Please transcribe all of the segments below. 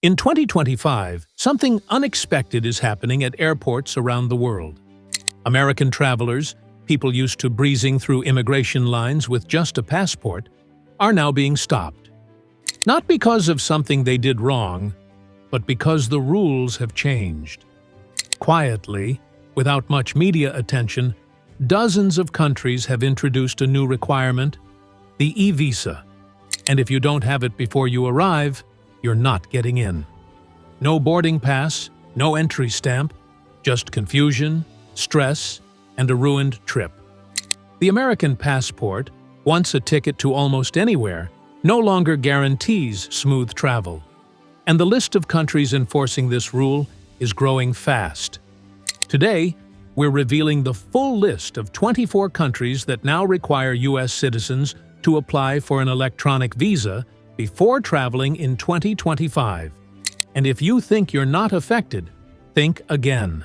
In 2025, something unexpected is happening at airports around the world. American travelers, people used to breezing through immigration lines with just a passport, are now being stopped. Not because of something they did wrong, but because the rules have changed. Quietly, without much media attention, dozens of countries have introduced a new requirement, the eVisa. And if you don't have it before you arrive, you're not getting in. No boarding pass, no entry stamp, just confusion, stress, and a ruined trip. The American passport, once a ticket to almost anywhere, no longer guarantees smooth travel. And the list of countries enforcing this rule is growing fast. Today, we're revealing the full list of 24 countries that now require U.S. citizens to apply for an electronic visa before traveling in 2025. And if you think you're not affected, think again.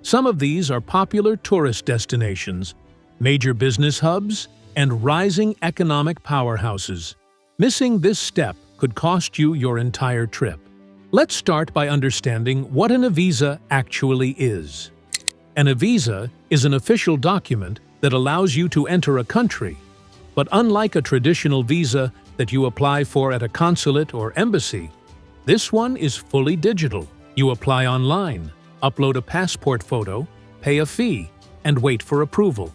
Some of these are popular tourist destinations, major business hubs, and rising economic powerhouses. Missing this step could cost you your entire trip. Let's start by understanding what an eVisa actually is. An eVisa is an official document that allows you to enter a country, but unlike a traditional visa that you apply for at a consulate or embassy, this one is fully digital. You apply online, upload a passport photo, pay a fee, and wait for approval.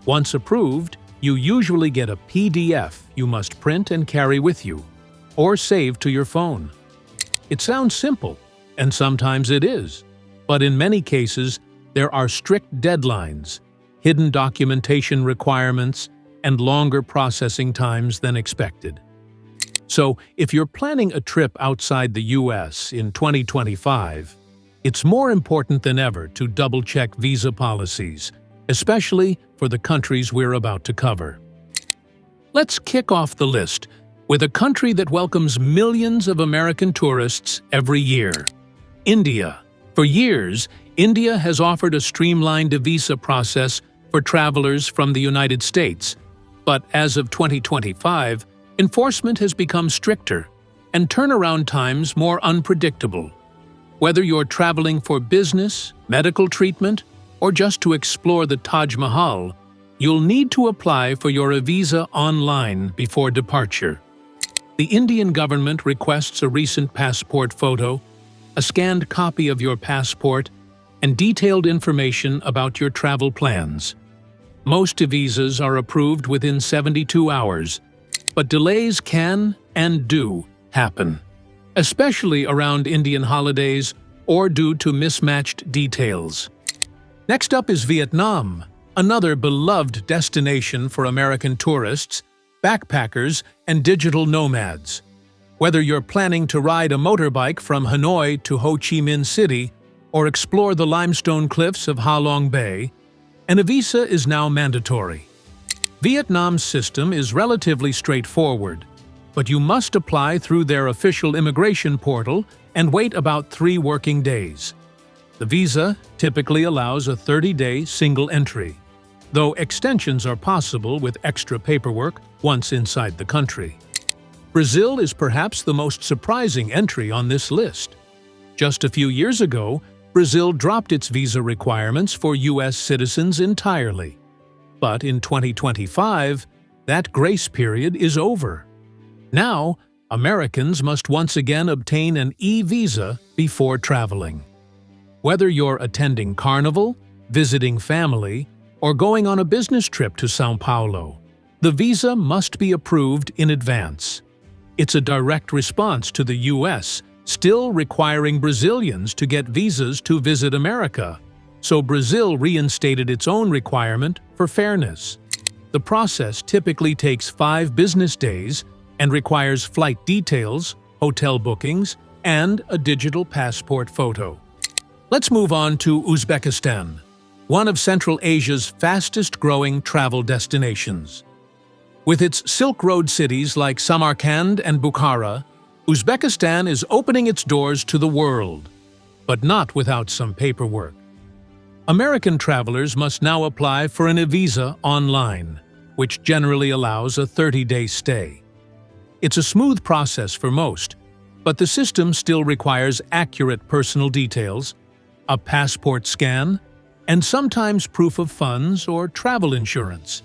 Once approved, you usually get a PDF you must print and carry with you, or save to your phone. It sounds simple, and sometimes it is, but in many cases, there are strict deadlines, hidden documentation requirements, and longer processing times than expected. So, if you're planning a trip outside the U.S. in 2025, it's more important than ever to double-check visa policies, especially for the countries we're about to cover. Let's kick off the list with a country that welcomes millions of American tourists every year: India. For years, India has offered a streamlined visa process for travelers from the United States. But as of 2025, enforcement has become stricter and turnaround times more unpredictable. Whether you're traveling for business, medical treatment, or just to explore the Taj Mahal, you'll need to apply for your eVisa online before departure. The Indian government requests a recent passport photo, a scanned copy of your passport, and detailed information about your travel plans. Most eVisas are approved within 72 hours, but delays can and do happen, especially around Indian holidays or due to mismatched details. Next up is Vietnam, another beloved destination for American tourists, backpackers, and digital nomads. Whether you're planning to ride a motorbike from Hanoi to Ho Chi Minh City or explore the limestone cliffs of Ha Long Bay, an eVisa is now mandatory. Vietnam's system is relatively straightforward, but you must apply through their official immigration portal and wait about 3 working days. The visa typically allows a 30-day single entry, though extensions are possible with extra paperwork once inside the country. Brazil is perhaps the most surprising entry on this list. Just a few years ago, Brazil dropped its visa requirements for U.S. citizens entirely. But in 2025, that grace period is over. Now, Americans must once again obtain an eVisa before traveling. Whether you're attending Carnival, visiting family, or going on a business trip to São Paulo, the visa must be approved in advance. It's a direct response to the U.S. still requiring Brazilians to get visas to visit America, so Brazil reinstated its own requirement for fairness. The process typically takes 5 business days and requires flight details, hotel bookings, and a digital passport photo. Let's move on to Uzbekistan, one of Central Asia's fastest-growing travel destinations. With its Silk Road cities like Samarkand and Bukhara, Uzbekistan is opening its doors to the world, but not without some paperwork. American travelers must now apply for an eVisa online, which generally allows a 30-day stay. It's a smooth process for most, but the system still requires accurate personal details, a passport scan, and sometimes proof of funds or travel insurance.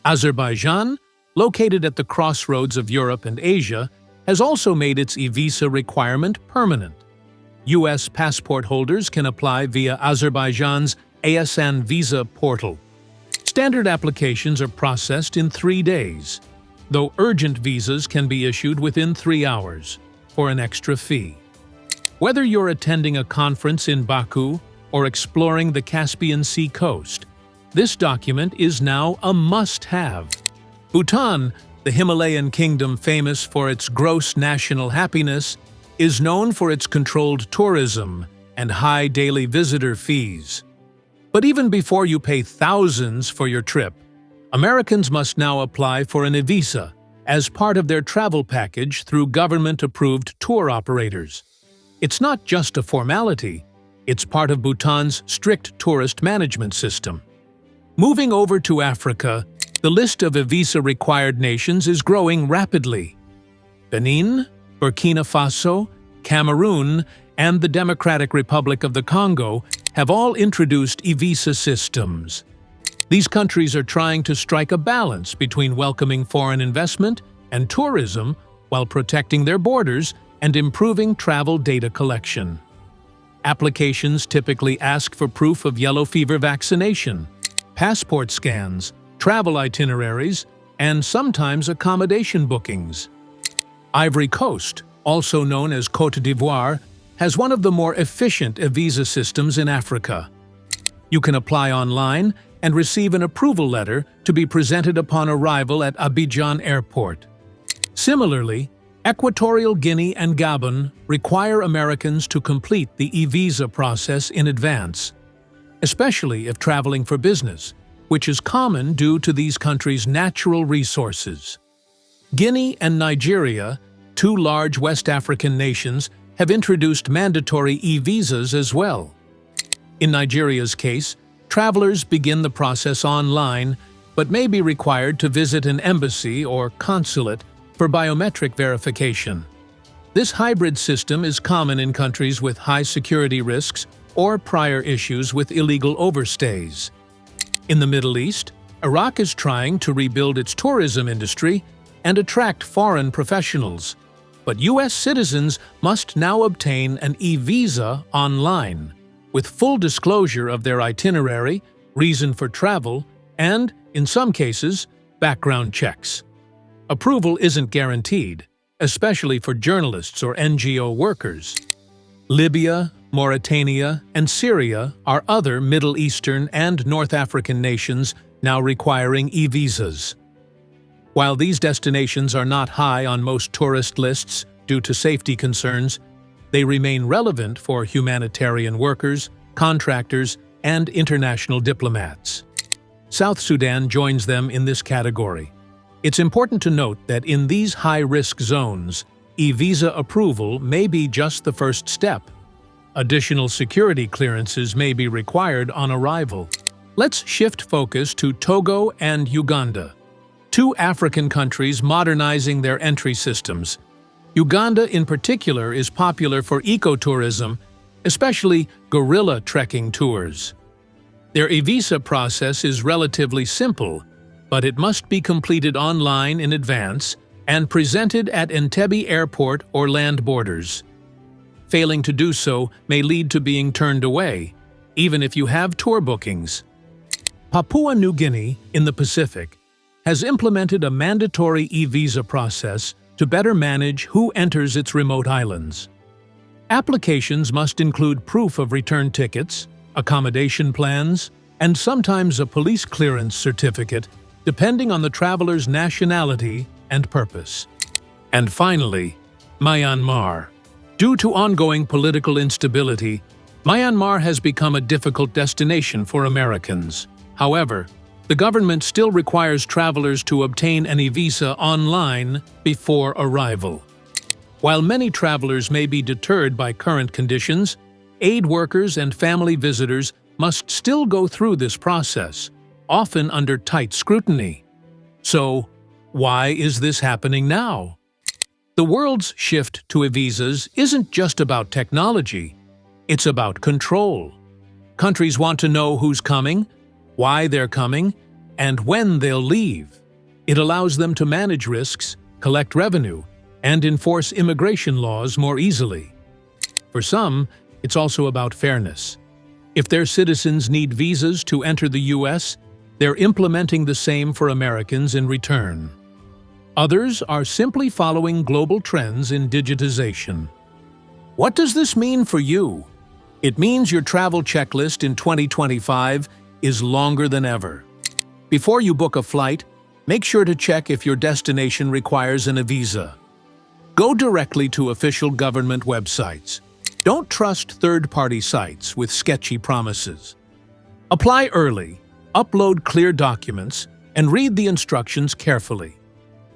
Azerbaijan, located at the crossroads of Europe and Asia, has also made its eVisa requirement permanent. U.S. passport holders can apply via Azerbaijan's ASAN Visa portal. Standard applications are processed in 3 days, though urgent visas can be issued within 3 hours, for an extra fee. Whether you're attending a conference in Baku or exploring the Caspian Sea coast, this document is now a must-have. Bhutan, the Himalayan kingdom famous for its gross national happiness, is known for its controlled tourism and high daily visitor fees. But even before you pay thousands for your trip, Americans must now apply for an eVisa as part of their travel package through government-approved tour operators. It's not just a formality, it's part of Bhutan's strict tourist management system. Moving over to Africa, the list of eVisa-required nations is growing rapidly. Benin, Burkina Faso, Cameroon, and the Democratic Republic of the Congo have all introduced eVisa systems. These countries are trying to strike a balance between welcoming foreign investment and tourism while protecting their borders and improving travel data collection. Applications typically ask for proof of yellow fever vaccination, passport scans, travel itineraries, and sometimes accommodation bookings. Ivory Coast, also known as Côte d'Ivoire, has one of the more efficient eVisa systems in Africa. You can apply online and receive an approval letter to be presented upon arrival at Abidjan Airport. Similarly, Equatorial Guinea and Gabon require Americans to complete the eVisa process in advance, especially if traveling for business, which is common due to these countries' natural resources. Guinea and Nigeria, two large West African nations, have introduced mandatory eVisas as well. In Nigeria's case, travelers begin the process online, but may be required to visit an embassy or consulate for biometric verification. This hybrid system is common in countries with high security risks or prior issues with illegal overstays. In the Middle East, Iraq is trying to rebuild its tourism industry and attract foreign professionals, but U.S. citizens must now obtain an eVisa online, with full disclosure of their itinerary, reason for travel, and, in some cases, background checks. Approval isn't guaranteed, especially for journalists or NGO workers. Libya, Mauritania, and Syria are other Middle Eastern and North African nations now requiring eVisas. While these destinations are not high on most tourist lists due to safety concerns, they remain relevant for humanitarian workers, contractors, and international diplomats. South Sudan joins them in this category. It's important to note that in these high-risk zones, eVisa approval may be just the first step. Additional security clearances may be required on arrival. Let's shift focus to Togo and Uganda, two African countries modernizing their entry systems. Uganda in particular is popular for ecotourism, especially gorilla trekking tours. Their eVisa process is relatively simple, but it must be completed online in advance and presented at Entebbe Airport or land borders. Failing to do so may lead to being turned away, even if you have tour bookings. Papua New Guinea, in the Pacific, has implemented a mandatory eVisa process to better manage who enters its remote islands. Applications must include proof of return tickets, accommodation plans, and sometimes a police clearance certificate, depending on the traveler's nationality and purpose. And finally, Myanmar. Due to ongoing political instability, Myanmar has become a difficult destination for Americans. However, the government still requires travelers to obtain an eVisa online before arrival. While many travelers may be deterred by current conditions, aid workers and family visitors must still go through this process, often under tight scrutiny. So, why is this happening now? The world's shift to eVisas isn't just about technology, it's about control. Countries want to know who's coming, why they're coming, and when they'll leave. It allows them to manage risks, collect revenue, and enforce immigration laws more easily. For some, it's also about fairness. If their citizens need visas to enter the U.S., they're implementing the same for Americans in return. Others are simply following global trends in digitization. What does this mean for you? It means your travel checklist in 2025 is longer than ever. Before you book a flight, make sure to check if your destination requires an eVisa. Go directly to official government websites. Don't trust third-party sites with sketchy promises. Apply early, upload clear documents, and read the instructions carefully.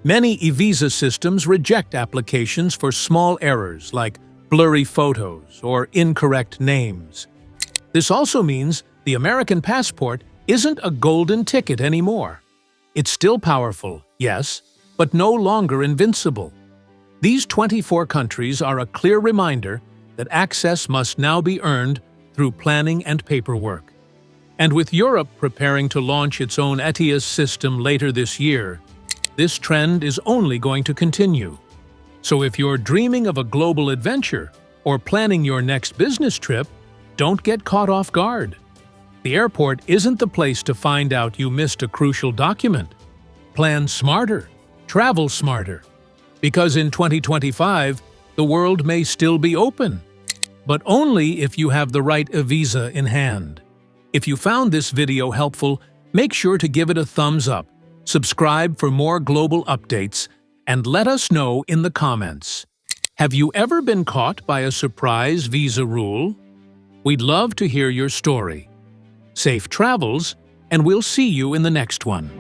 Many eVisa systems reject applications for small errors like blurry photos or incorrect names. This also means the American passport isn't a golden ticket anymore. It's still powerful, yes, but no longer invincible. These 24 countries are a clear reminder that access must now be earned through planning and paperwork. And with Europe preparing to launch its own ETIAS system later this year, this trend is only going to continue. So if you're dreaming of a global adventure or planning your next business trip, don't get caught off guard. The airport isn't the place to find out you missed a crucial document. Plan smarter, travel smarter. Because in 2025, the world may still be open, but only if you have the right eVisa in hand. If you found this video helpful, make sure to give it a thumbs up, subscribe for more global updates, and let us know in the comments. Have you ever been caught by a surprise visa rule? We'd love to hear your story. Safe travels, and we'll see you in the next one.